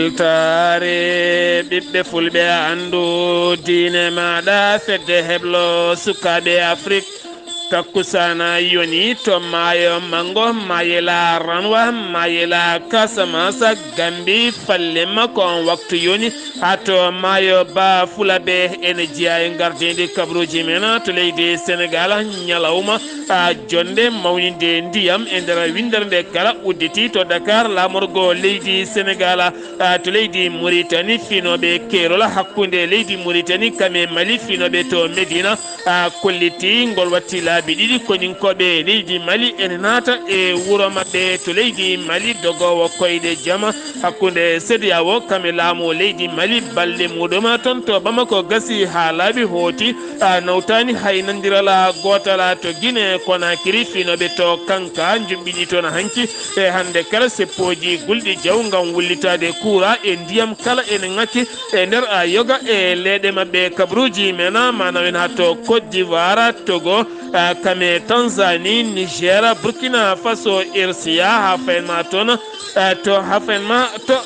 weltaare ɓiɓɓe fulɓe andu diine maɗa fedde heblo sukaɓe afrique takkusana yoni to maayo mango mayela ranwa mayela casamance gambi fallema kon waktu yoni hato maayo ba fulaɓe ene jeeya e gardidi kabaruuji men to leydi sénégal ñalawma jonde mawnide ndiyam e nder windere nde kala udditi to dakar lamorgo leydi sénégal to leydi mauritanie finoɓe kerola hakkude leydi mauritanie kame mali finoɓe to médina kolliti ngol watti laabi ɗiɗi koninkoɓe leydi mali ene naata e wuuro mabɓe to leydi mali dogowo koyɗe jama hakkude sédiyawo kame laamu leydi mali balɗe muɗum ton to bamako gasi ha laaɓi hooti nawtani haynandirala gotala to guine konakiri finoɓe to kanka juɓɓiɗi toon hanki e hannde kala seppoji gulɗi jaw gam wullitade coura e ndiyam kala ene ŋakki e nder yoga e leeɗe mabɓe kabaruuji mena manawen ha to côte d'ivoire togo kame tanzanie niger burkina faso irsia ha fayenma toon to hafanma to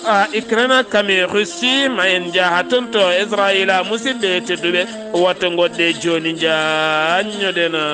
ukraine kame russie ma en jaaha toon to israila musidɓe tedduɓe watto goɗɗe joni jañoɗena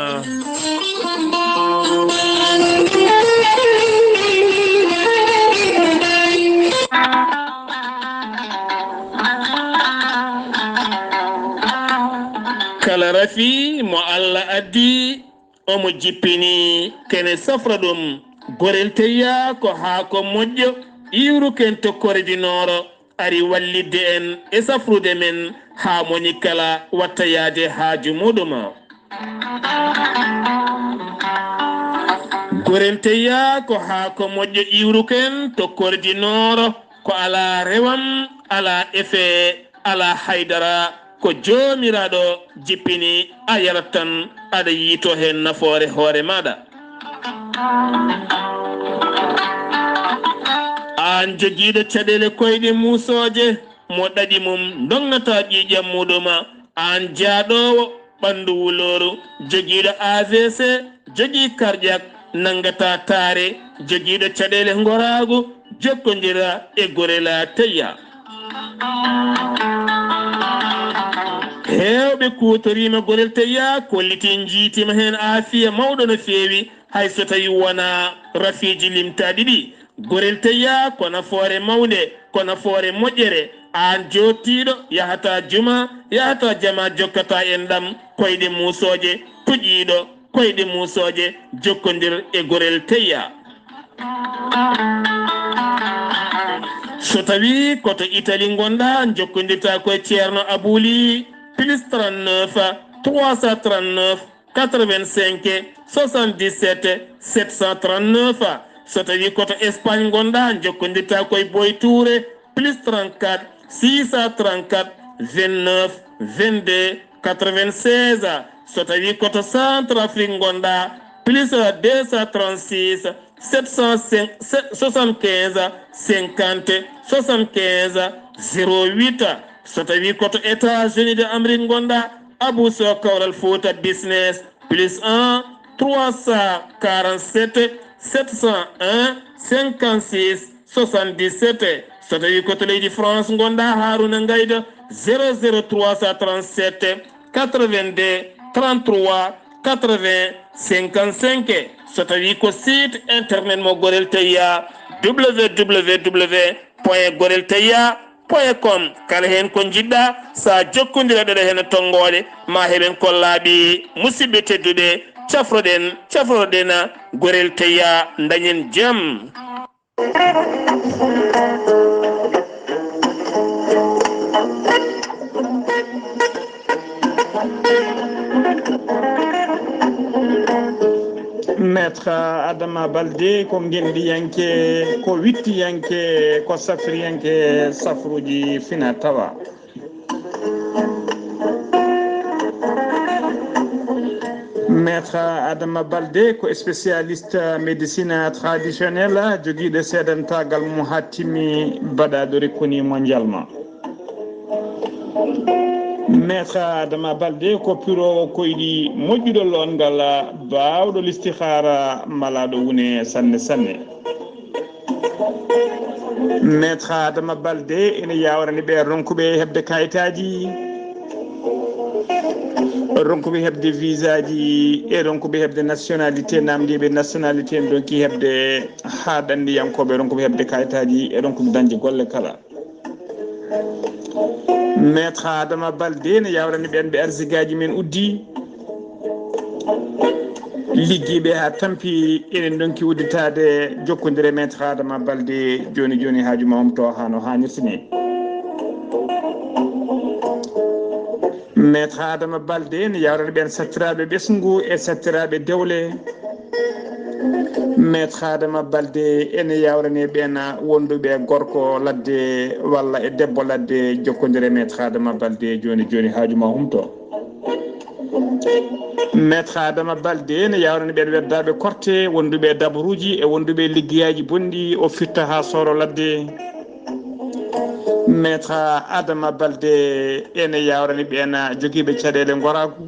kala rafi mo allah addi omo jippini kene safra ɗum gorel teya ko haako moƴƴo iwruken tokkoredinoro ari wallidde en e safrude men ha moni kala watta yaade haaju muɗuma gorel teya ko haako moƴƴo iwruken tokkoredinoro ko ala rewam ala efe ala haydara ko joomiraɗo jippini a yarat tan aɗa yiito hen nafoore hoore maɗa an joguiɗo caɗele koyɗe musoje mo ɗaɗi mum donnata ƴiƴam muɗuma an jaaɗowo ɓandu wuloru joguiɗo avc jogui cardiaque nangata taare joguiɗo caɗele goragu jokkodira e gorela teya hewɓe kutorima gorel teya kolliti jiitima hen aafiya mawɗo no feewi hayso tawi wona rafiji limtaɗi ɗi gorel teya ko nafoore mawde ko nafoore moƴƴere an jottiɗo yahata juma yahata jama jokkata en ɗam koyɗe musoje puƴƴiɗo koyɗe musoje jokkodir e gorel teya so tawi koto italie gonɗa jokkodirta koye ceerno abouli plus 39 339 85 77 739 so tawi koto espagne gonɗa jokkodirta koye boy touré plus 34 634 29 22 96 so tawi koto centre afrique gonɗa plus 236 775 50 75 08 so tawi koto états-unis de amérique gonɗa abou so kawral fouta business plus 1 347 701 56 77 so tawi koto leydi france gonɗa haruna gayda 00337 82 33 80 55 so tawi ko site internet mo gorel teya www.gorelteya.com kala hen ko jiɗɗa sa jokkodira ɗeɗo hen tonggode ma heɓen kollaɓi musidɓe tedduɗe cafroɗen gorel teya dañen jaam. maître adama balde ko gendiyanke ko wittiyanke ko safriyanke safruji fina tawa maître adama balde ko spécialiste médecine traditionnelle joguiɗo seedantagal mum ha timmi baɗaɗo rekkoni mondialement. maître adama balde ko pirowo koyɗi moƴƴuɗo longal bawɗo listihara malaɗo wune sanne sanne maître Adama Balde ina yawrani ɓe ronkuɓe hebde kayitaji, ronkuɓe hebde visa ji e ronkuɓe hebde nationalité, namdiɓe nationalité en donki hebde ha dandiyankoɓe ronkuɓe hebde kayitaji e ronkuɓe dañde golle kala. maître Adama Balde ne yawrani ɓen ɓe arsigaji men uddi, liggiɓe ha tampi enen donki udditade jokkodire maître Adama Balde joni joni haajuma umto hano hannirta ni. maître Adama Balde ne yawrani ɓen sattiraɓe ɓesgu e sattiraɓe dewle. maître Adama Balde ene yawrani ɓen wonduɓe gorko ladde walla e debbo ladde jokkodire maître Adama Balde joni joni haajuma humto. maître Adama Balde ne yawrani ɓen weddaɓe korte wonduɓe dabaruuji e wonduɓe liggeyaji bonɗi o fitta ha soro ladde. maître Adama Balde ene yawrani ɓen joguiɓe caɗele goraku,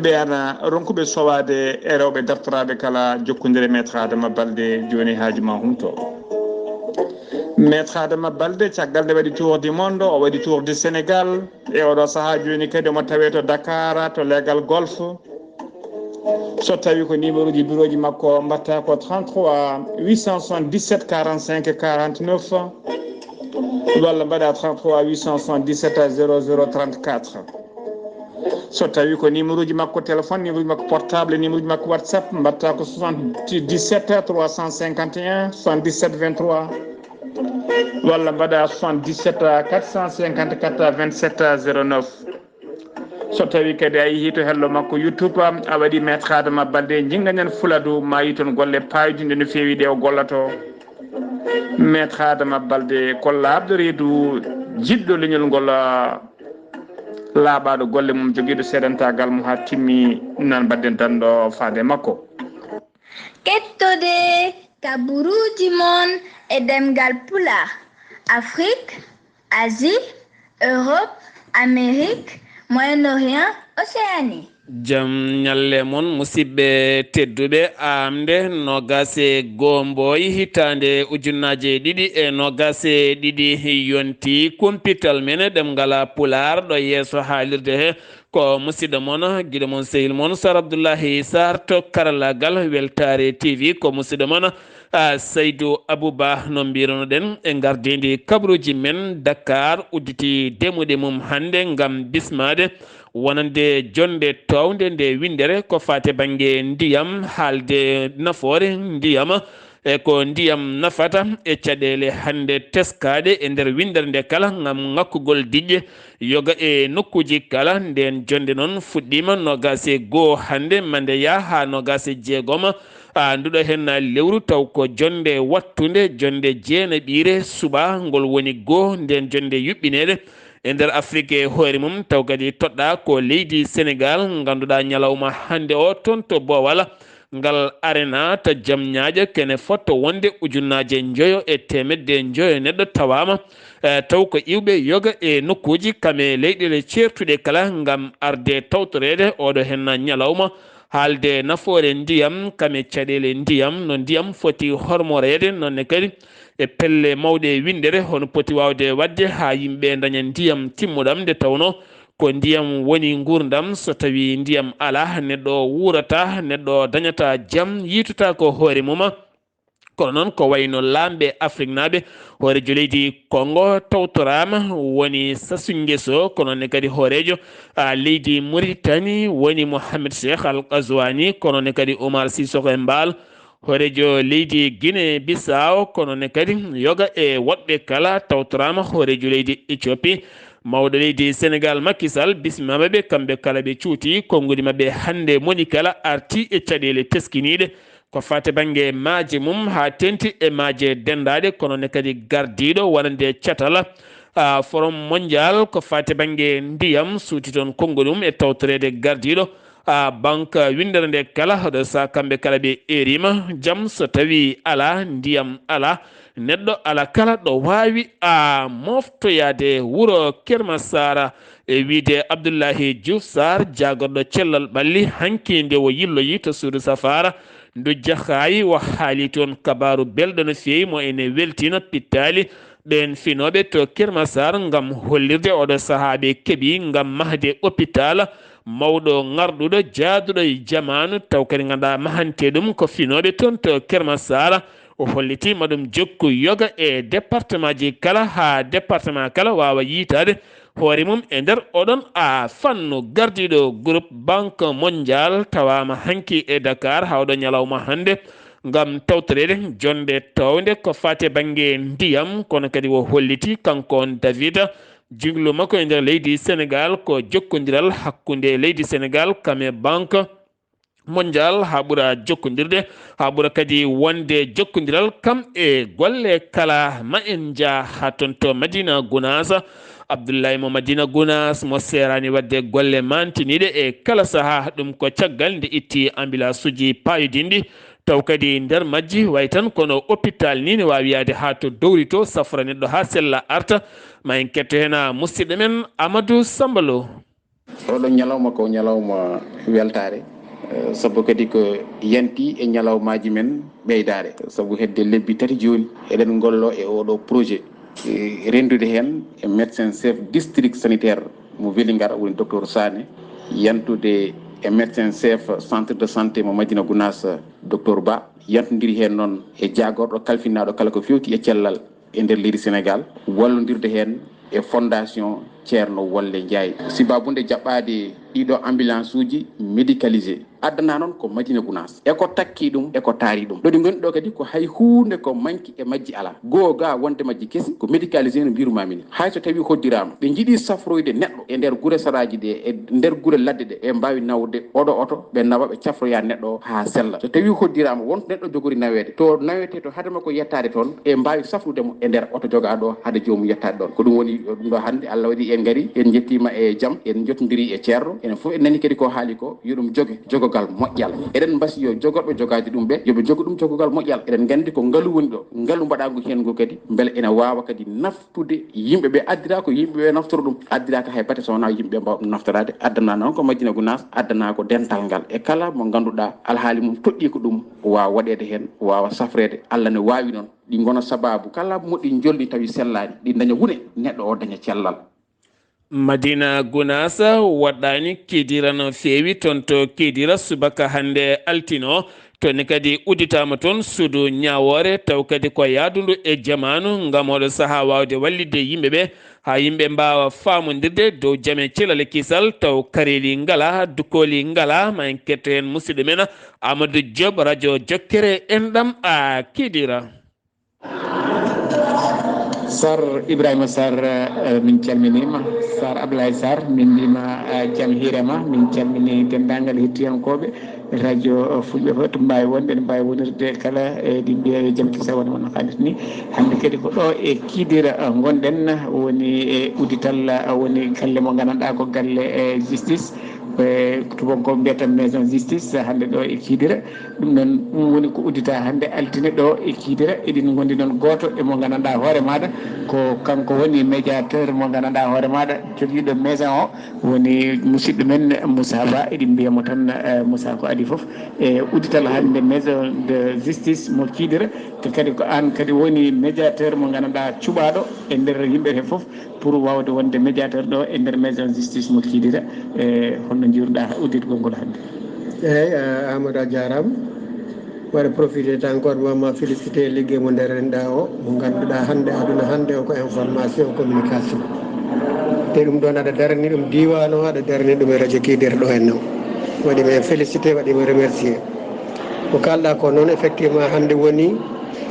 ɓen ronkuɓe sowade e rewɓe dartoraɓe kala jokkodire maître Adama Balde joni haajuma humto. maître Adama Balde caggal nde waɗi tour du monde, o waɗi tour du Sénégal e oɗo saaha joni kadi omo tawe to Dakar to legal golf. so tawi ko numéro ji bureau ji makko mbatta ko 33 877 45 49 walla mbaɗa 33 877 00 34. so tawi ko numéro ji makko téléphone, numéro ji makko portable, numéro ji makko WhatsApp mbatta ko 77 351 77 23 walla mbaɗa 77 454 27 09. so tawi kadi a yeehi to hello makko YouTube a waɗi maître Adama Balde jingañen fuladu ma yi toon golle paydude no fewi ɗe o gollato. maître Adama Balde ko labɗo reedu jiɗɗo leñol ngol laaɓaɗo golle mum joguiɗo seedantagal mum ha timmi nan badden danɗo faade makko. kettode kabaruuji mon e ɗemngal pulaar, Afrique, Asie, Europe, Amérique, Moyen-Orient, Océanie. jam ñalle mon musidɓe tedduɓe aaɓnde nogase goo mboiy hitande ujunnaje ɗiɗi e nogase ɗiɗi yonti kumpital men ɗemngal pulaar ɗo yeeso haalirde he ko musidɗo moon guiɗo moon sehil moon Sar Abdullaahi Saar to karallagal Weltaare TV ko musidɗo moon Seydou Abouba no mbirunoɗen e gardidi kabaruuji men Dakar udditi demuɗe mum hannde gam bismade wonande jonde towde nde windere ko fate banggue ndiyam, haalde nafoore ndiyam e ko ndiyam nafata e caɗele hannde teskaɗe e nder windere nde kala gam ngakkugol diƴƴe yoga e nokkuji kala. nden jonde noon fuɗɗima nogase goo hannde mandeya ha nogase jeegom nduɗo hen lewru taw ko jonde wattude jonde jeenaɓire suɓa ngol woni goo. nden jonde yuɓɓinede e nder Afrique e hoore mum taw kadi toɗɗa ko leydi Sénégal ganduɗa ñalawma hannde o toon to Bowal ngal arena to Jamñaaje kene fotto wonde ujunnaje joyo e temedde joyo neɗɗo tawama taw ko iwɓe yoga e nokkuji kame leyɗele certuɗe kala gam arde tawtorede oɗo hen ñalawma haalde nafoore ndiyam kame caɗele ndiyam no ndiyam foti hormorede nonne kadi e pelle mawɗe windere hono poti wawde wadde ha yimɓe daña ndiyam timmuɗam nde tawno ko ndiyam woni gurdam. so tawi ndiyam ala neɗɗo wurata, neɗɗo dañata jaam, yituta ko hoore mum. kono noon ko wayno lamɓe Afrique naɓe hoorejo leydi Congo tawtorama woni Sassou Nguesso, kono ne kadi hoorejo leydi Mauritanie woni Mohamed Cheikh Al Ghazouani, kono ne kadi Oumar Sissoko Mbal hoorejo leydi Guinée Bissau, kono ne kadi yoga e woɗɓe kala tawtorama hoorejo leydi Éthiopie. mawɗo leydi Sénégal Macky Sall bismimaɓe kamɓe kala ɓe cuuti konngudi mabɓe hannde moni kala arti e caɗele teskiniɗe ko fate banggue maaje mum ha tenti e maaje dendaɗe, kono ne kadi gardiɗo wonande catala forum mondial ko fate banggue ndiyam suuti toon konngol mum e tawtorede gardiɗo banque windere nde kala haɗo sa kamɓe kala ɓe erima jaam so tawi ala ndiyam ala neɗɗo ala kala ɗo wawi a moftoyade wuro Kermasara e wiide Abdullaahi Saar jagorɗo cellal ɓalli hanki nde o yilloyi to suudu safara ndu jahayi o haali toon kabaru belɗo no feewi mo ene weltina pittali ɗen finoɓe to Kermasar ngam hollirde oɗo sahaɓe keeɓi ngam mahde hôpital mawɗo ngarɗuɗo jaaduɗo e jamanu taw kadi ganduɗa mahante ɗum ko finoɓe toon to Kermasara o holliti maɗum jokku yoga e département ji kala ha département kala wawa yitade hoore mum e nder oɗon a fannu gardiɗo groupe banque mondial tawama hanki e Dakar hawɗo ñalawma hannde ngam tawtorede jonde tawde ko fate banggue ndiyam kono kadi o holliti kanko David jinglu makko e nder leydi Sénégal ko jokkodiral hakkude leydi Sénégal kame banque mondial ha ɓuura jokkodirde ha ɓuura kadi wonde jokkodiral kam e golle kala ma en jaa ha toon to Madina Gounass Abdullahi mo Madina Gounass mo serani wadde golle mantiniɗe e kala saaha ɗum ko caggal nde itti ambulance uji payodinɗi taw kadi nder majji way tan kono hôpital ni ne wawi yaade ha to dowri to safra neɗɗo ha sella arta ma en ketto hen musidɗo men Amadou Sambalo. oɗo ñalawma ko ñalawma weltare sabu kadi ko yanti e ñalawmaji men ɓeydare sabu hedde lebbi tati joni eɗen gollo e oɗo projet rendude hen e médecin chef district sanitaire mo Vélingara woni docteur Sané yantude e médecin chef centre de santé mo Madina Gounass docteur Ba yantodiri hen noon e jagorɗo kalfinaɗo kala ko fewti e cellal e nder leydi Sénégal wallodirde hen e fondation ceerno Wolle Ndiaye sibabunde jaɓɓade ɗiɗo ambulance uji médicalisé addana noon ko Madina Gounass eko takki ɗum eko taari ɗum ɗo ɗi goni ɗo kadi ko hay hunde ko manki e majji ala goo ga wonde majji kesi ko médicalisé no mbirumamini hay so tawi hoddirama ɓe jiiɗi safroyde neɗɗo e nder guure saraji ɗe e nder guure ladde ɗe ɓe mbawi nawde oɗo oto ɓe nawa ɓe cafroya neɗɗo ha sella so tawi hoddirama wonto neɗɗo jogori nawede to nawete to hadema ko yettade toon ɓe mbawi safrudemo e nder oto jogaɗo haade jomum yettade ɗon ko ɗum woni ɗum ɗo hannde Allah waɗi en gaari en jettima e jaam en jottodiri e ceerno enen foof en nani kadi ko haali ko yo ɗum jogue jogogal moƴƴal eɗen mbasi yo jogorɓe jogade ɗum ɓe yoɓe jogo ɗum jogogal moƴƴal eɗen gandi ko ngaalu woni ɗo ngaalu mbaɗagu hen ngo kadi beele ene wawa kadi naftude yimɓeɓe addira ko yimɓeɓe naftoro ɗum addiraka hay bate sowona yimɓeɓe mbawa ɗum naftorade addana noon ko Madina Gounass addana ko dental ngal e kala mo ganduɗa alhaali mum toɗɗi ko ɗum wawa waɗede hen wawa safrede Allah ne wawi noon ɗi gona sababu kala moɗi jolni tawi sellani ɗi daña wune neɗɗo o daña cellal. Madina Gounass waɗɗani kidira no feewi toon to kidira subaka hande altino toni kadi udditama toon suudu ñawore taw kadi ko yadundu e jamanu gam oɗo saaha wawde wallide yimɓeɓe ha yimɓe mbawa famodirde dow jaame Cellal kisal taw kareli ngala dukkoli ngala ma en ketto hen musidɗo men Amadou Diop radio Jokkere enɗam a kidira. Sar Ibrahima Sar min calminima Sar Abdullaahi Saar min mbima jaam hiirema min calmini dendagal hettiyankoɓe radio fulɓe fof to mbawi wonde ne mbawi wonirde kala e ɗi mbiya jaam kisa woni wonno haalis ni hande kadi ko ɗo e kidira gonɗen woni e uddital woni galle mo gandanɗa ko galle e justice tubanko mbiyata maison justice hande ɗo e kidira ɗum noon ɗum woni ko uddita hande altine ɗo e kidira eɗin gondi noon goto e mo gandanɗa hoore maɗa ko kanko woni médiateur mo gandanɗa hoore maɗa joguiɗo maison o woni musidɗo men Moussa Ba eɗin mbiyamo tan Moussa ko adi foof e uddital hande maison de justice mo kidira te kadi ko an kadi woni médiateur mo gandanɗa cuɓaɗo e nder yimɓe he foof pour wawde wonde médiateur ɗo e nder maison justice mo kidira e holno jiruɗa udditgol ngol hande. eyyi Amadou a jarama waɗa profité encore mama félicité ligguey mo nderenɗa o mo ganduɗa hande aduna hande o ko information communication te ɗum ɗon aɗa darani ɗum diwan o aɗa darani ɗum e radio kidira ɗo henna waɗima en félicité waɗima remercier ko kalɗa ko noon effectivement hande woni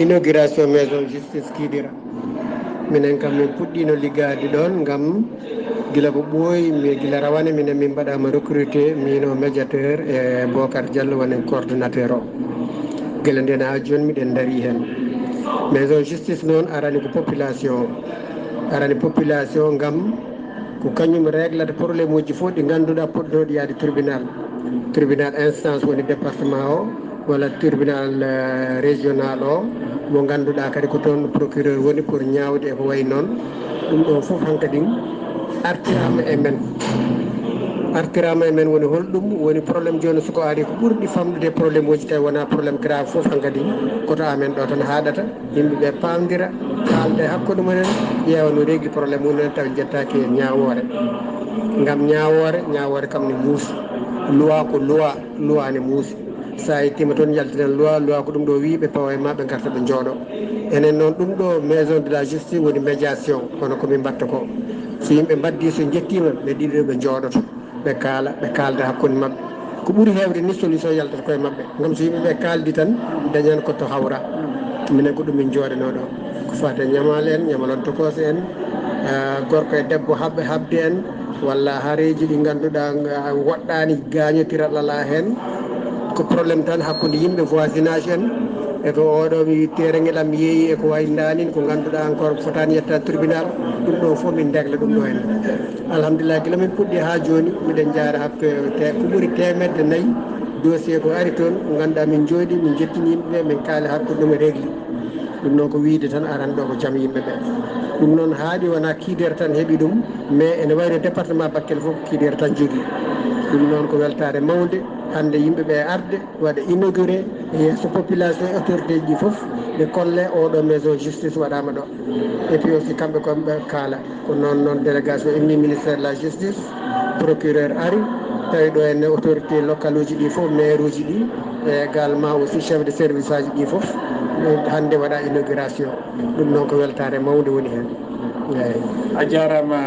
inauguration maison justice kidira minen kam min puɗɗino liggade ɗon gam gila ko ɓooyi mi gila rawane minen min mbaɗama recruté mino médiateur e Bocar Diallo woni coordonnateur o guila nden ha joni miɗen daari hen maison justice noon arani ko population gam ko kañum réglata probléme uji fof ɗi ganduɗa poɗɗoɗi yaade tribunal instance woni département o walla tribunal régional o mo ngannduɗaa kadi ko toon procureur woni pour ñaawde e ko wayi noon ɗum ɗo fof hankadi artirama e men woni holɗum woni probléme jooni soko ari ko ɓurɗi famɗude probléme uji tawi wona probléme grave fof hankadi koto amen ɗo tan haaɗata yimɓeɓe pamdira haalde hakkude mumen ƴeewa no regli probléme mumen tawi jettaki e ñawoore ngam ñawoore kam ne muusi loi ko loi ne muusi sa yettima toon jaltinen loi ko ɗum ɗo wi ɓe pawa e ma ɓe garta ɓe jooɗo enen noon ɗum ɗo maison de la justice woni médiation kono komin mbatta ko so yimɓe mbaddi so jettima ɓe ɗiɗo ɓe jooɗoto ɓe kalda hakkude mabɓe ko ɓuuri hewde ni solution yaltata koye mabɓe gam so yimɓeɓe kaldi tan dañan ko to hawra minen ko ɗum min jooɗano ɗo ko fate ñamale en ñamalon tokose en gorko e debbo habde en walla haareji ɗi ganduɗa woɗɗani gañotiral ala hen ko probléme tan hakkude yimɓe voisinage en e ko oɗo mi tereguel am yeeyi eko way dani ko ganduɗa encore fotani yetta tribunal ɗum ɗo fof min degla ɗum ɗo hen alhamdulillah guila min puɗɗi ha joni miɗen jaara hakke ko ɓuuri 100 dossier ko ari toon ko ganduɗa min jooɗi min jettini yimɓeɓe min kaali hakkude ɗum régli ɗum noon ko wiide tan arani ɗo ko jaam yimɓeɓe ɗum noon haaɗi wona kiidere tan heeɓi ɗum mais ene wayno département Bakel fof ko kiidere tan jogui ɗum noon ko weltare mawde hande yimɓeɓe arde waɗa inauguré e yesso population e autorité ji fof ɓe kolle oɗo maison justice waɗama ɗo et puis aussi kamɓe koɓe kaala ko noon délégation immi ministére de la justice procureur ari tawi ɗo henne autorité local uji ɗi fof maire uji ɗi e également aussi chef de service aji ɗi fof hande waɗa inauguration ɗum noon ko weltare mawde woni hen eyyi a jarama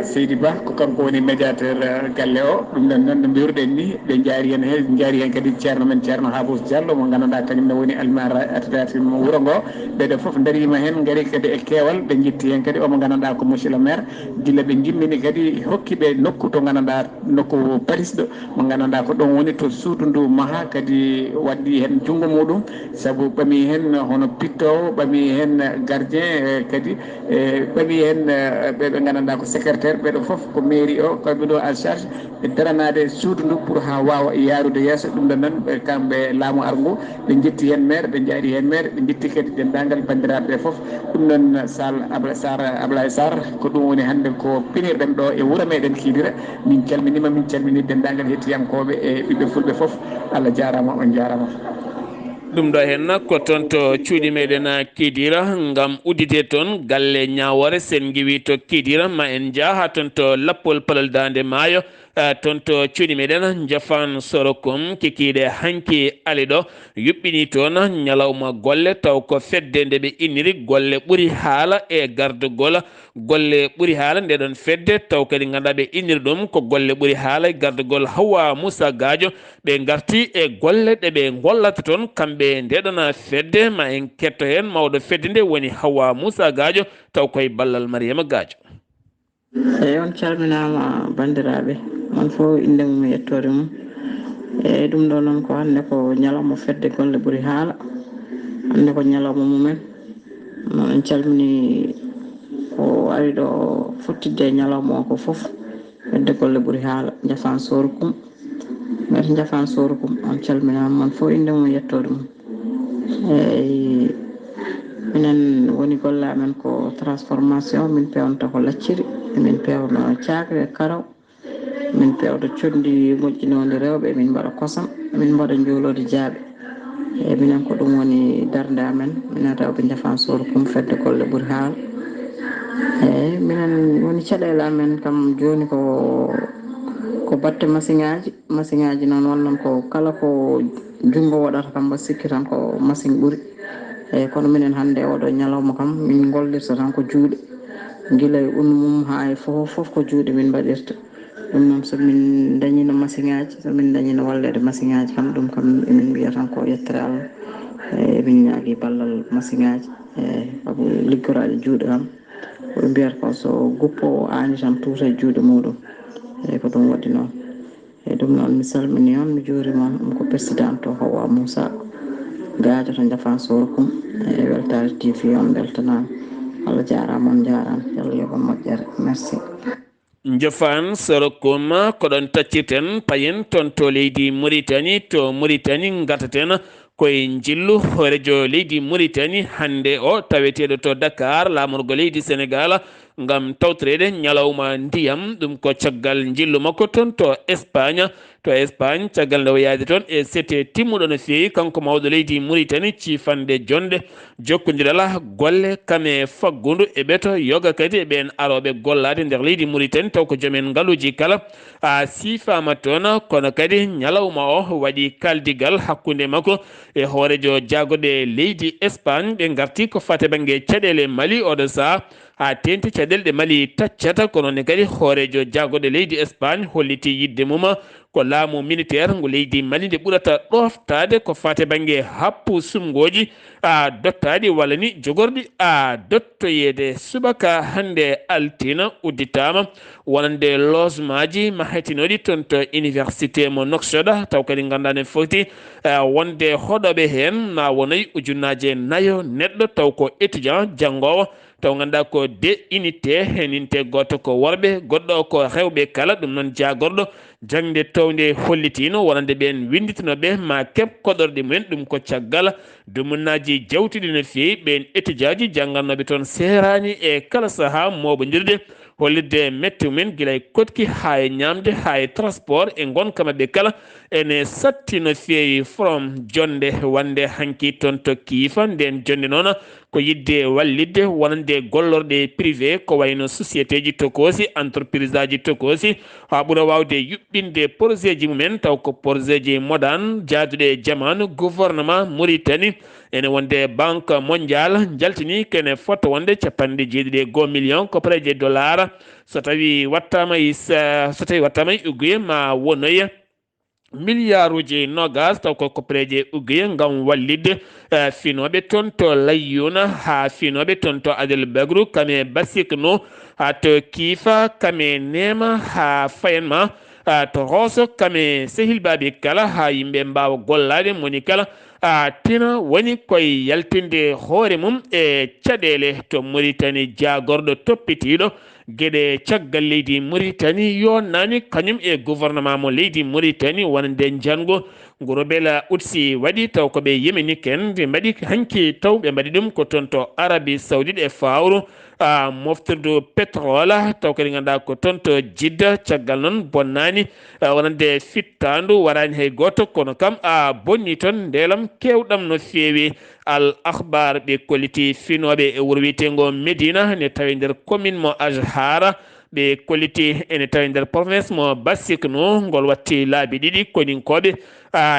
Seydi Ba ko kanko woni médiateur galle o ɗum ɗon noon no mbiruɗen ni ɓe jaari hen kadi ceerno men ceerno Habous Diallo mo ganduɗa kañumne woni almar atadatin mo wuuro ngo ɓeɗo foof darima hen gaari kadi e keewal ɓe jetti hen kadi omo ganduɗa ko monsieur le maire gila ɓe gimmini kadi hokkiɓe nokku to ganduɗa nokku parisɗo mo ganduɗa ko ɗon woni to suudu ndu maaha kadi waddi hen junggo muɗum saabu ɓami hen hono pittowo ɓami hen gardien kadi ɓami hen ɓeɓe ganduɗa ko secrétaire ɓeɗo foof ko mairie o kamɓe ɗo en charge e daranade suudu ndu pour ha wawa yarude yesso ɗum ɗon noon ɓe kamɓe laamu arngu ɓe jetti hen maire ɓe jaari hen maire ɓe jetti kadi dendagal bandiraɓe foof ɗum noon sall Abdullaahi Saar ko ɗum woni hande ko pinirɗen ɗo e wuuro meɗen Kidira min calmini dendagal hettiyankoɓe e ɓiɓɓe fulɓe foof Allah jarama on jarama ɗum ɗo henna ko toon to cuuɗi meɗen Kidira gam uddite toon galle ñawore sen giwi to Kidira ma en jaaha toon to lappol palol dande maayo toon to cuuɗi meɗen Jafan Sorokum kikiɗe hanki ali ɗo yuɓɓini toon ñalawma golle taw ko fedde nde ɓe inniri golle ɓuuri haala e gardugol golle ɓuuri haala ndeɗon fedde taw kadi ganduɗa ɓe inniri ɗum ko golle ɓuuri haala e gardugol Hawa Moussa Gadio ɓe garti e golle ɗeɓe gollata toon kamɓe ndeɗon fedde ma en ketto hen mawɗo fedde nde woni Hawa Moussa Gadio taw koye ballal Mariama Gadio. eyyi on calminama bandiraɓe on fo inde mum e yettode mum eyyi ɗum ɗo noon ko hande ko ñalawma fedde golle ɓuuri haala hande ko ñalawma mumen noon en calmini ko ari ɗo futtidde e ñalawma o ko foof fedde golle ɓuuri haala Jafan Sorokum mete Jafan Sorokum on calminama on fo inde mum e yettode mum eyyi minen woni golle amen ko transformation min pewnta ko lacciri min pewno cakri e karaw min pewda condi moƴƴinode rewɓe min mbaɗa kosam min mbaɗa joolode jaaɓe eyyi minen ko ɗum woni darde amen minen rewɓe Jafan Sorokum fedde golle ɓuuri haala eyyi minen woni caɗele amen kam joni ko batte machine aji noon wonnon ko kala ko junggo waɗata kam mba sikki tan ko machine ɓuuri eyyi kono minen hande oɗo ñalawma kam min gollirta tan ko juuɗe guila e unnu mum ha e foof ko juuɗe min mbaɗirta ɗum noon somin dañino machine aji somin dañino wallede machine aji kam ɗum kam emin mbiya tan ko yettere Allah eyyi emin ñaagui ballal machine aji eyyi saabu liggoraɗe juuɗe kam koɓe mbiyata ko so guppo ani tan tuuta e juuɗe muɗum eyyi ko ɗum waɗi noon eyyi ɗum noon mi salmini on mi juurima on ɗum ko président to Hawa Moussa Gadio to Jafan Sorokum e Weltaare TV on beltanama Allah jarama on jarama Allah yoɓon moƴƴere merci. Jafan Sorokum koɗon taccirten payen toon to leydi Mauritanie to Mauritanie gartaten koye jillu horejo leydi Mauritanie hannde o taweteɗo to Dakar lamorgo leydi Sénégal ngam tawtorede ñalawma ndiyam ɗum ko caggal jillu makko toon to Espagne caggal nde o yaadi toon e c'était timmuɗo no feewi kanko mawɗo leydi Mauritanie cifande jonde jokkodirala golle kame faggudu e ɓeto yoga kadi e ɓen aroɓe gollade nder leydi Mauritanie taw ko joomen ngaaluji kala a sifama toon kono kadi ñalawma o waɗi kaldigal hakkude makko e hoorejo jaagoɗe leydi Espagne ɓe garti ko fate banggue caɗele Mali oɗo saha ha tenti caɗele Mali taccata kono ne kadi hoorejo jaagoɗe leydi Espagne holliti yidde mum ko laamu militaire ngu leydi Mali nde ɓurata ɗoftade ko fate banggue happu sumgoji a dottaɗi walla ni jogorɗi a dottoyede subaka hande altina udditama wonande logement mahetinoɗi toon to université mo Nouakchott taw kadi gandane foti wonde hoɗoɓe hen ma wonoyi ujunnaje nayo neɗɗo taw ko étudiant janggowo taw ganduɗa ko de unité heninte goto ko worɓe goɗɗo ko rewɓe kala ɗum noon jagorɗo jangde tawde hollitino wonande ɓen winditinoɓe ma keeb koɗorɗe mumen ɗum ko caggal dumunnaji jawtuɗi no fewi ɓen étudiant ji janggannoɓe toon serani e kala saaha moɓodirde hollidde metti mumen guilay kotki ha e ñamde ha e transport e gonka mabɓe kala ene satti no fewi from jonde wande hanki toon to kiifa nden jonde noon ko yidde wallidde wonande gollorɗe privé ko wayno société ji tokosi entreprise aji tokosi ha ɓuura wawde yuɓɓinde projet ji mumen taw ko projet ji moderne jaaduɗe jamanu gouvernement Mauritanie ene wonde banque mondiale jaltini kene fota wonde capanɗe jeeɗiɗi million ko preje dollar so tawi wattama e ugguye ma wonoya milliard uji nogas taw ko preje ugguye ngam wallidde finoɓe toon to layyuna ha finoɓe toon to adel bagru kame basik no ha to kiifa kame nema ha fayenma to hoso kame sehilbaɓe kala ha yimɓe mbawa gollade moni kala tina woni koye yaltinde hoore mum e caɗele to Mauritanie jagorɗo toppitiɗo gueɗe caggal leydi Mauritanie yonnani kañum e gouvernement mo leydi Mauritanie wonande jango nguro bela utsi waɗi taw koɓe yemini ken ɓe mbaɗi hanki taw ɓe mbaɗi ɗum ko toon to Arabie Saoudite e fawru moftirdu pétrole taw kadi ganduɗa ko toon to Jidda caggal noon bonnani wonande fittandu warani hay goto kono kam bonni toon ndelam kewɗam no fewi al akhbar ɓe kolliti finoɓe e wuuro wiyetengo Médina ne tawi nder commune mo Ajhara ɓe kolliti ene tawi nder province mo Bassik no ngol watti laabi ɗiɗi koninkoɓe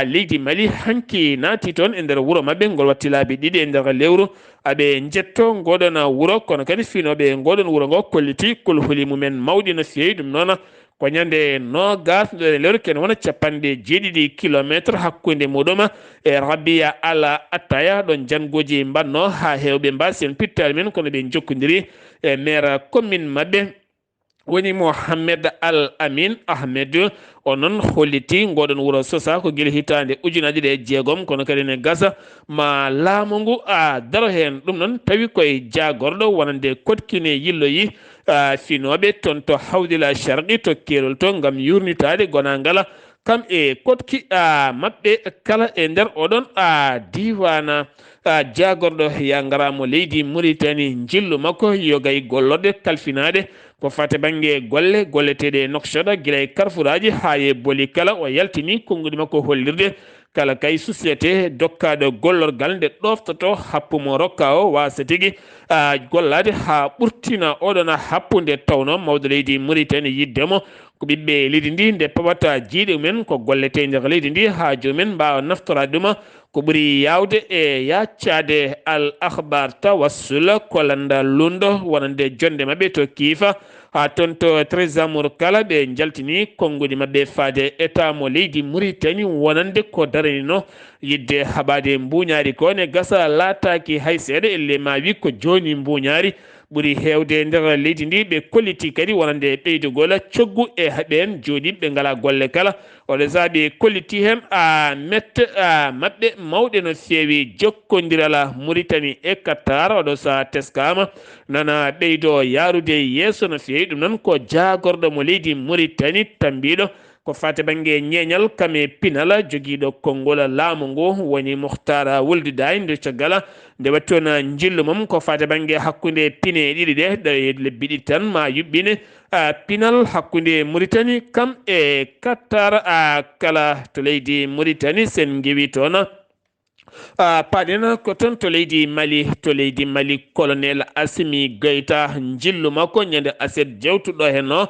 leydi Mali hanki naati toon e nder wuuro mabɓe ngol watti laabi ɗiɗi e nder lewru aɓe jetto ngoɗon wuuro kono kadi finoɓe ngoɗon wuuro ngo kolliti kolhuli mumen mawɗi no fewi ɗum noon ko ñande nogas ɗo lewru ken wona capanɗe jeeɗiɗi kilométre hakkude muɗum e Rabia Ala Attaya ɗon jangoji mbanno ha hewɓe mbasen pittali men kono ɓe jokkodiri e maire commune mabɓe woni Mohamed Al Amin Ahmed o noon holliti ngoɗon wuuro sosa ko guila hitande ujunaji ɗe jeegom kono kadi ne gasa ma laamu ngu daro hen ɗum noon tawi koye jagorɗo wonande kotkine yilloyi finoɓe toon to hawdila sharqi to kerol to gam yurnitade gonangala kam e kotki mabɓe kala e nder oɗon diwana jagorɗo ya garamo leydi Mauritanie jillu makko yogay gollode kalfinade ko fate banggue golle golleteɗe Nouakchott guilay karfuraji ha e booli kala o yaltini konngudi makko hollirde kala kay société dokkade gollorgal nde ɗoftoto happumo rokka o wasa tigui gollade ha ɓurtina oɗon happu nde tawno mawɗo leydi Mauritanie yiddemo ko ɓiɓɓe leydi ndi nde pawata jiiɗe mumen ko gollete nder leydi ndi ha jomumen mbawa naftorade ɗuma ko ɓuuri yawde e yaccade al akhbar tawassul kolanda lundo wonande jonde mabɓe to kiifa ha toon to trésamour kala ɓe jaltini konngudi mabɓe faade état mo leydi Mauritanie wonande ko daranino yidde haɓade mbuñaari ko ne gasa laataki hay seeɗa elle ma wi ko joni mbuñaari ɓuri hewde nder leydi ndi ɓe kolliti kadi wonande ɓeydugol coggu e haɓen jooɗi ɓe ngala golle kala oɗo sa ɓe kolliti hen mette mabɓe mawɗe no fewi jokkodirala Mauritanie e Qatar oɗo sa teskama nana ɓeydo yarude yeeso no fewi ɗum noon ko jagorɗo mo leydi Mauritanie tambiɗo ko fate bange ñeñal kame pinala jogiiɗo konngol laamu ngu woni muhtara wuldiday nde cagala nde wattona jillu mum ko fate bange hakkunde pine ɗiɗi ɗe ɗe lebbi ɗiɗi tan ma yuɓɓine pinal hakkunde Mauritanie kam e Qatar kala to leydi Mauritanie sen gewi toon paɗen ko toon to leydi Mali colonel Assimi Goïta jillu makko ñande aset jewtuɗo henno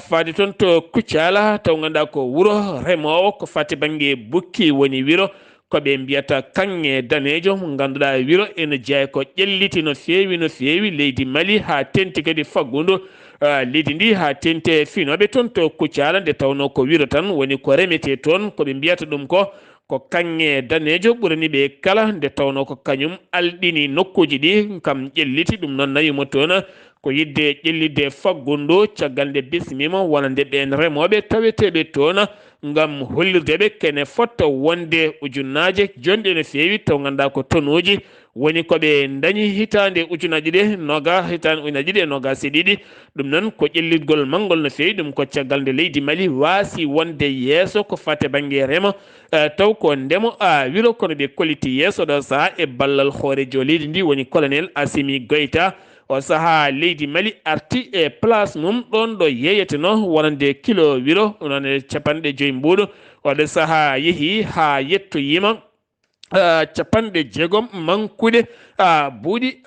faade toon to Kuccala taw ganduɗa ko wuuro remowo ko fate banggue bukki woni wiro koɓe mbiyata kanŋe danejo ganduɗa wiro ene jeeya ko ƴelliti no feewi leydi Mali ha tenti kadi faggudu leydi ndi ha tente finoɓe toon to Kuccala nde tawno ko wiro tan woni ko remete toon koɓe mbiyata ɗum ko kanŋe danejo ɓurani ɓe kala nde tawno ko kañum alɗini nokkuji ɗi kam ƴelliti ɗum noon nayimo toon ko yidde ƴellidde faggundu caggal nde bismima wona nde ɓen remoɓe taweteɓe toon ngam hollirdeɓe kene fotta wonde ujunnaje jonɗe no feewi taw ganduɗa ko tonuji woni koɓe dañi hitande ujunaji ɗe ujunaji ɗe nogas e ɗiɗi ɗum noon ko ƴellidgol mangol no feewi ɗum ko caggal nde leydi Mali waasi wonde yeeso ko fate banggue rema taw ko ndemo wiro kono ɓe kolliti yeeso ɗo saaha e ballal hoorejo leydi ndi woni colonel Assimi Goïta o saaha leydi Mali arti e place mum ɗon ɗo yeyeteno wonande kilo wiro none capanɗe joyi mbuɗo oɗo saaha yeehi ha yettoyima capanɗe jeegom mankude buuɗi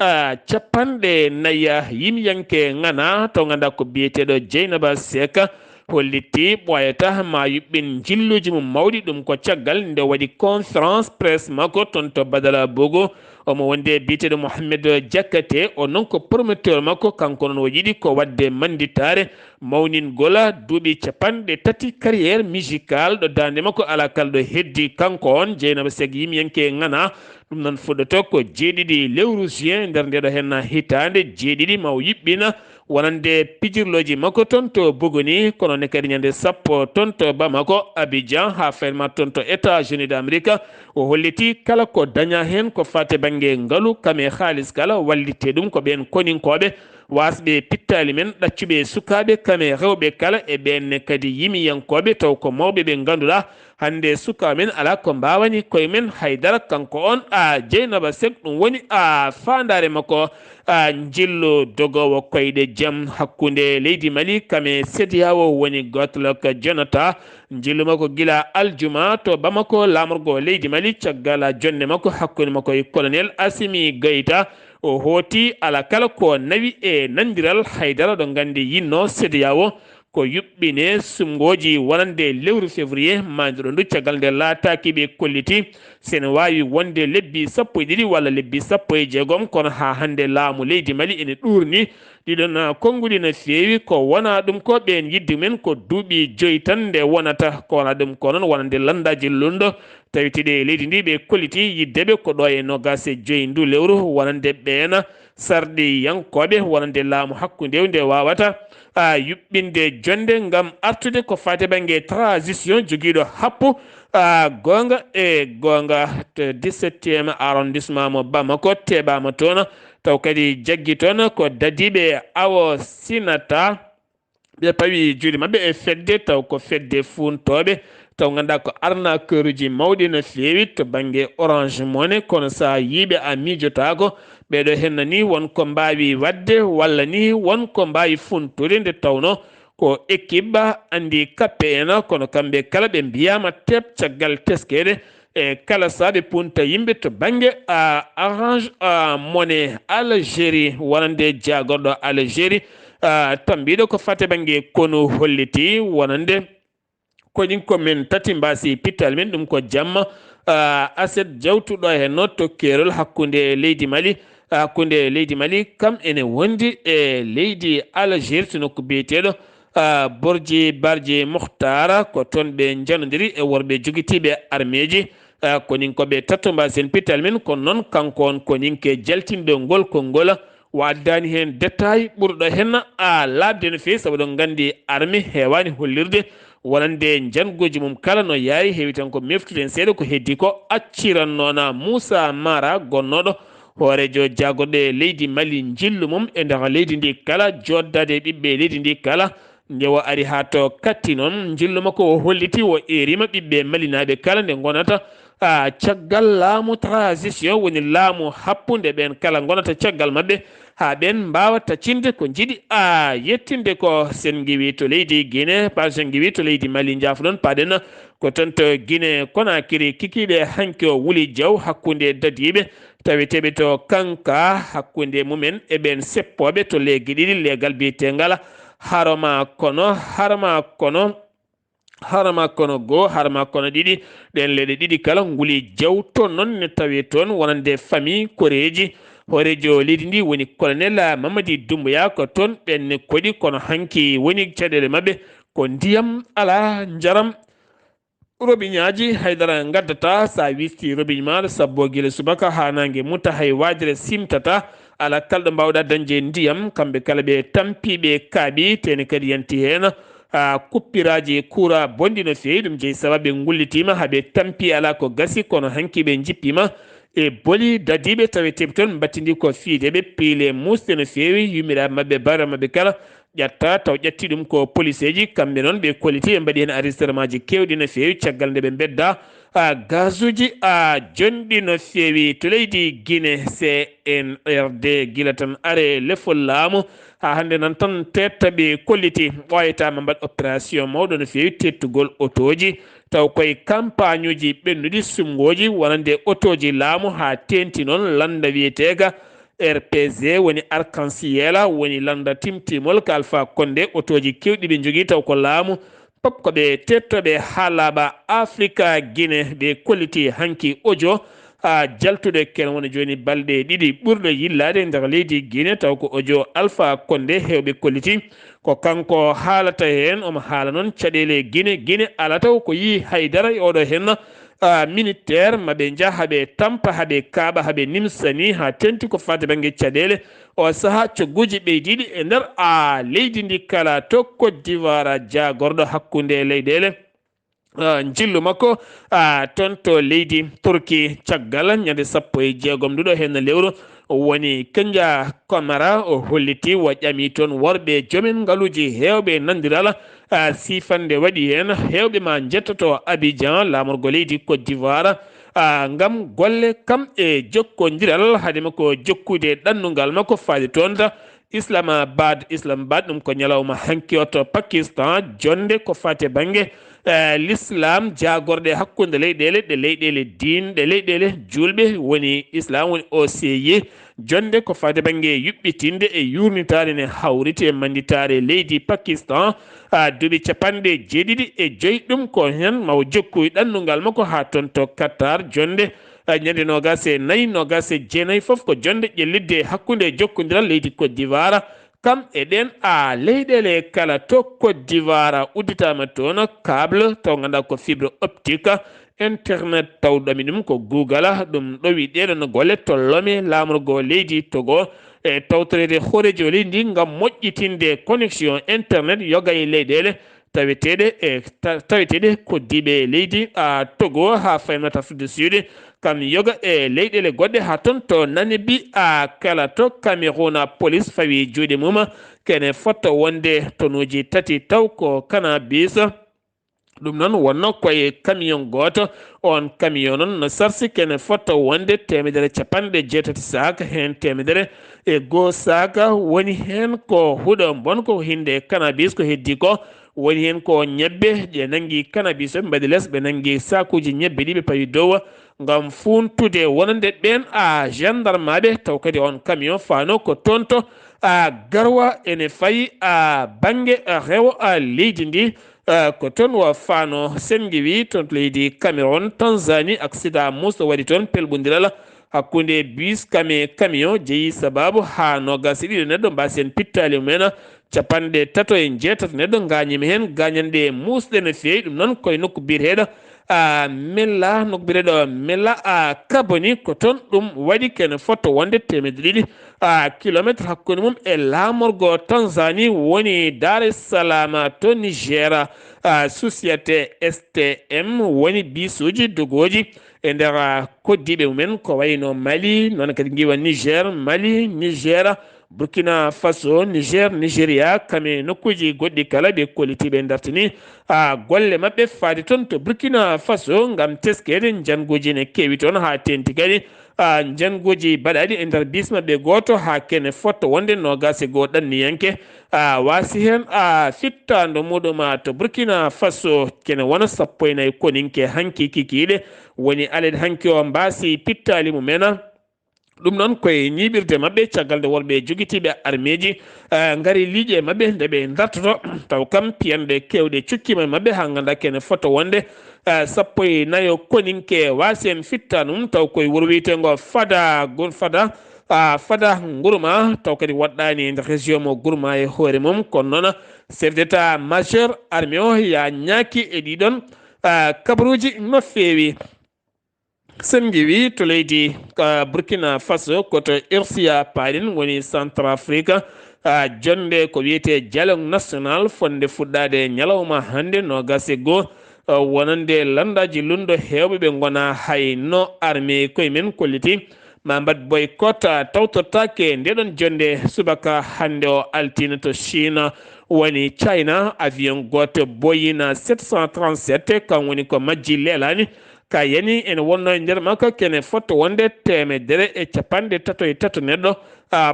capanɗe nayya yimyanke ngana taw ganduɗa ko biyeteɗo Dieynaba Seka hollitti ɓoyata ma yuɓɓin jilluji mum mawɗi ɗum ko caggal nde waɗi conférence presse makko toon to Badala Bogo omo wonde biyeteɗo Mouhamed Diakate o noon ko promoteur makko kanko noon o yiɗi ko wadde manditare mawningola duuɓi capanɗe tati carrière musical ɗo dande makko ala kala ɗo heddi kanko on Dieynaba Sek yimyanke ngana ɗum noon fuɗɗoto ko jeeɗiɗi lewru juin nder ndeɗo hen hitande jeeɗiɗi maw yuɓɓina wonande pijirloji makko toon to Bogoni kono ne kadi ñande sappo toon to Bamako Abidjan ha ferma toon to États-Unis d'Amérique o holliti kala ko daña hen ko fate banggue ngaalu kame haalis kala wallite ɗum ko ɓen koninkoɓe wasɓe pittali men ɗaccuɓe sukaɓe kame rewɓe kala e ɓenne kadi yimiyankoɓe taw ko mawɓe ɓe ganduɗa hande sukaɓe men ala ko mbawani koye men haydara kanko on Dieynaba Sek ɗum woni fandare makko jillo dogowo koyɗe jaam hakkunde leydi Mali kame CEDEAO woni Goodluck Jonathan jillu makko gila aljuma to Bamako lamorgo leydi Mali caggal jonde makko hakkunde makko e colonel Assimi Goïta o hooti ala kala ko nawi e nandiral haydara ɗo gandi yinno CEDEAO ko yuɓɓine sumgoji wonande lewru février mandiɗo ndu caggal nde laataki ɓe kolliti sene wawi wonde lebbi sappo e ɗiɗi walla lebbi sappo e jeegom kono ha hande laamu leydi Mali ene ɗurni ɗiɗon konnguli no feewi ko wona ɗum ko ɓen yidde men ko duuɓi joyi tan nde wonata ko wona ɗum ko noon wonande landaji lundo tawitiɗe leydi ndi ɓe kolliti yiddeɓe ko ɗo e nogas e joyi ndu lewru wonande ɓen sarɗi yankoɓe wonande laamu hakkude nde wawata yuɓɓinde jonde ngam artude ko fate banggue transition joguiɗo happu gonga e gonga 17e arrondissement mo Bamako teɓama toon taw kadi jaggi toon ko dadiɓe awo sinata ɓe pawi juuɗe mabɓe e fedde taw ko fedde funtoɓe taw ganduɗa ko arnaqueur uji mawɗi no feewi to banggue Orange Money kono sa yiiɓe a mijotako ɓeɗo henna ni wonko mbawi wadde walla ni wonko mbawi funtude nde tawno ko équipe andi kappe en kono kamɓe kala ɓe mbiyama teb caggal teskede e kala saɓe punta yimɓe to banggue Orange Money Algérie wonande jagorɗo Algérie tambiɗo ko fate banggue kono holliti wonande koɗin komin tati mbasi pittal men ɗum ko jamma aset jawtuɗo henno to kerol hakkunde leydi Mali hakkunde leydi Mali kam ene wondi e leydi Algérie to nokku biyeteɗo Borji Barji Muhtara ko toon ɓe janodiri e worɓe joguitiɓe armeji konin koɓe tatto mbasen pittal men kono noon kanko on koninke jaltinɗo ngol konngol waddani hen détail ɓurɗo hen labde no fewi saabu ɗon gandi armé hewani hollirde wonande jangoji mum kala no yaari heewi tan ko meftuden seeɗa ko heddi ko acciran noon Moussa Mara gonnoɗo hoorejo jagorɗo leydi Mali jillu mum e nder leydi ndi kala joddade ɓiɓɓe leydi ndi kala nde o ari ha to katti noon jillu makko o holliti o erima ɓiɓɓe malinaɓe kala nde gonata caggal laamu transition woni laamu happude ɓen kala gonata caggal mabɓe ha ɓen mbawa taccinde ko jiiɗi yettinde ko sen giwi to leydi Guinée par sen giwi to leydi Mali jaafu ɗon paɗen ko ton to Guinée Conakry kikiɗe hanki o wuli jaw hakkude dadiɓe taweteɓe to kanka hakkude mumen e ɓen seppoɓe to leegi ɗiɗi legal biyetengal harama kono goo harama kono ɗiɗi ɗen leɗe ɗiɗi kala nguli jaw toon noon ne tawi toon wonande famille koreji horejo leydi ndi woni colonel Mamadi Doumbouya ko toon ɓenne koɗi kono hanki woni caɗele mabɓe ko ndiyam ala jaram robiñaji haydara gaddata sa wisti robiñ maɗa sabbo guila subaka ha nangue mutta hay wajire simtata ala kalɗo mbawɗa dañde ndiyam kamɓe kala ɓe tampiɓe kaaɓi tene kadi yanti hen kuppiraji coura bonɗi no fewi ɗum jeeyi sababu ɓe gullitima haaɓe tampi ala ko gasi kono hanki ɓe jippima e boli dadiɓe taweteɓe toon battidi ko fiideɓe piile musde no fewi yummiraɓe mabɓe bara mabɓe kala ƴatta taw ƴatti ɗum ko police ji kamɓe noon ɓe kolliti ɓe mbaɗi hen arrestaurement ji kewɗi no fewi caggal nde ɓe bedda gaz uji jonɗi no fewi to leydi Guinée CNRD guila tan are lefol laamu ha hande nan tan tetta ɓe kolliti ɓoyatama mbaɗ opération mawɗo no fewi tettugol autoji taw koye campagne uji ɓennuɗi sumgoji wonande autoji laamu ha tenti noon landa wiyetega RPG woni arc-en-ciel woni landa timtimol ko Alpha Condé autoji kewɗi ɓe jogui taw ko laamu pop ko ɓe tettoɓe haalaɓa Africa Guinée ɓe kolliti hanki audio jaltude ken woni joni balɗe ɗiɗi ɓurɗo yillade nder leydi Guinée taw ko audio Alpha Condé hewɓe kolliti ko kanko haalata hen omo haala noon caɗele Guinée ala taw ko yi haydara e oɗo hen militaire maɓe jaaha ɓe tampa haɓe kaaɓa haɓe nimsani ha tenti ko fate banggue caɗele o saaha cogguji ɓeydiɗi e nder leydi ndi kala to Côte d'Ivoire jagorɗo hakkude leyɗele jillu makko toon to leydi Turki caggal ñande 16 nduɗo hen lewru woni Kanja Kamara o holliti o ƴami toon worɓe joomen ngaluji hewɓe nandiral sifande waɗi hen hewɓe ma jettoto Abidjan lamorgo leydi Côte d'Ivoire ngam golle kam e jokkodiral haadema ko jokkude ɗannungal makko faade toon ta Islamabad ɗum ko ñalawma hanki o to Pakistan jonde ko fate banggue l'islam jagorɗe hakkude leyɗele ɗe leyɗele din ɗe leyɗele julɓe woni islam woni OCI jonde ko fate banggue yuɓɓitinde e yurnitade ne hawriti e manditare leydi Pakistan duuɓi 75 ɗum ko hen maw jokkuy ɗannungal makko ha toon to Qatar jonde ñande nogas e nayyi nogas e jeenayyi foof ko jonde ƴellidde hakkude jokkodiral leydi Côte d'Ivoire kam e ɗen leyɗele kala to Côte d'Ivoire udditama toon câble taw ganduɗa ko fibre optique internet tawɗomi ɗum ko Google ɗum ɗowi ɗeɗon golle to loome lamorgo leydi Togo e tawtorede hoorejo leydi ndi gam moƴƴitinde connexion internet yoga e leyɗele taweteɗe koddiɓe leydi Togo ha faynata Afrique du Sud kam yoga e leyɗele goɗɗe ha toon to Namibi kala to Cameroun police fawi juuɗe mum kene fotta wonde tonuji tati taw ko cannabis ɗum noon wonno koye camion goto on camion noon no sarsi kene fotta wonde 160 sac hen 100 sac woni hen ko huuɗo bon ko hinde cannabis ko heddi ko woni hen ko ñebbe ƴe nangi cannabis ɓe mbaɗi less ɓe nangi sakuji ñebbe ɗi ɓe pawi dow ngam funtude wonande ɓen gendarme taw kadi on camion fano ko tonto garwa ene fayi banggue rewo leydi ndi ko toon wa fano sengi wi toon to leydi Cameroun Tanzanie accident musto waɗi toon pelɓodiral hakkude bus camion jeeyi sababu ha nogasi ɗiɗi neɗɗo mbasen pittali mumen 37 neɗɗo gañima hen gañande musɗe no fewi ɗum noon koye nokku biyeteɗo mella nokku biyeteɗo mella Kaboni ko toon ɗum waɗi kene fotto wonde 200 kilométre hakkude mum e lamorgo Tanzanie woni Dar es Salaam to Niger société STM woni bisuji dogoji e nder koddiɓe mumen ko wayno Mali noon kadi giwa Niger Mali Niger Burkina Faso, Niger, Nigeria kame nokkuji goɗɗi kala ɓe kolitiɓe dartini golle maɓɓe faade toon to Burkina Faso ngam teskede janguji ne kewi toon ha tenti kadi janguji baɗaɗi e nder bis maɓɓe goto ha kene fotto wonde nogase goo ɗanniyanke wasi hen fittando muɗum to Burkina Faso kene wona 14 koninke hanki kikiɗe woni alede hanki o mbasi pittali mumena ɗum noon koye ñiɓirde maɓɓe caggal nde worɓe jogitiɓe armeji ngari liiƴe maɓɓe nde ɓe dartoto taw kam piyanɗe kewɗe cukkima maɓɓe ha ganda kene foto wonde 14 koninke wasi en fitta ɗum taw koye wuro wiyetengo fada fada gurma taw kadi waɗɗani nder région mo gurma e hoore mum kono noon chef d' état majeur armé o ya ñaaki e ɗiɗon kabaruuji no feewi. Sen jeewi to leydi Burkina Faso koto irsiya paaɗen woni Centrafrique jonde ko wiyete dialogue national fonde fuɗɗade ñalawma hannde no gase goo wonande landaji lundo hewɓe ɓe gona hayno armé koye men kolliti ma mbad boycott tawtortake ndeɗon jonde subaka hannde o altino to Chine woni China avion goto boyina 737 kan woni ko majji lelani ka yani ene wonno e nder makko kene fotto wonde 133 neɗɗo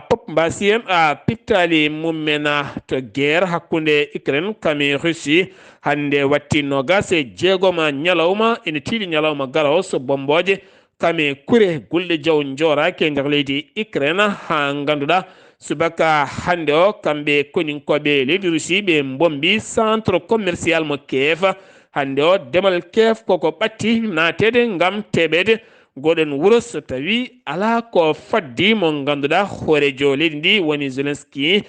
pop mbasi hen pittali mummena to guerre hakkude Ukraine kami Russie hande watti nogase jeegoma ñalawma ene tiiɗi ñalawma garawo so bomboje kami kure gulɗe jaw jorake nder leydi Ukraine ha ganduɗa subaka hande o kamɓe koninkoɓe leydi Russie ɓe bombi centre commercial mo Kiev hande o demal Kiev koko ɓatti natede ngam teɓede goɗen wuro so tawi ala ko faddi mo ganduɗa hoorejo leydi ndi woni Zelensky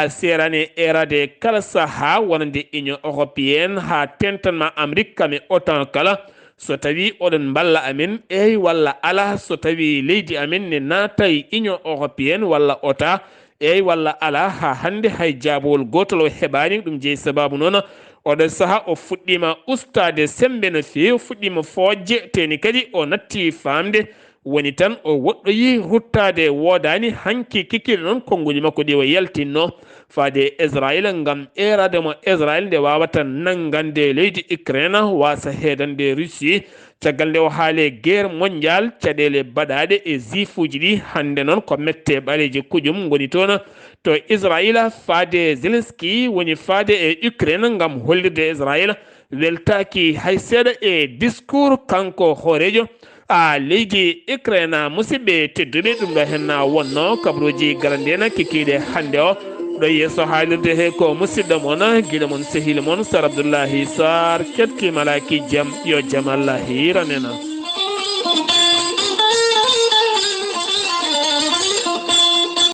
serani erade kala saaha wonande union européenne ha tentanma Amérique kame OTAN kala so tawi oɗon balla amen eyi walla ala so tawi leydi amen ne natay union européenne walla OTAN eyi walla ala ha hande hay jaabowol gotol o heɓani ɗum jeeyi sababu noon oɗo saaha o fuɗɗima ustade sembe no fewi fuɗɗima fojje teni kadi o natti famde woni tan o woɗɗoyi ruttade wodani hanki kikiɗe noon konguji makko ɗi o yaltinno faade Israël ngam erademo Israël nde wawata nangande leydi Ukraine wasa hedande Russie caggal nde o haale guerre mondial caɗele baɗaɗe e zifuji ɗi hande noon ko mette ɓaleji kujum goni toon to Israël faade Zelensky woni faade e Ukraine ngam hollirde Israël weltaki hay seeɗa e discours kanko hoorejo leydi Ukraine musidɓe tedduɓe ɗum ɗo hen wonno kabaruji garandena kikiɗe hande o ɗo yesso haalirde he ko musidɗo moon guiɗo moon sehil moon Sar Abdullaahi Saar kettimalaki jaam yo jaam Allah hiranena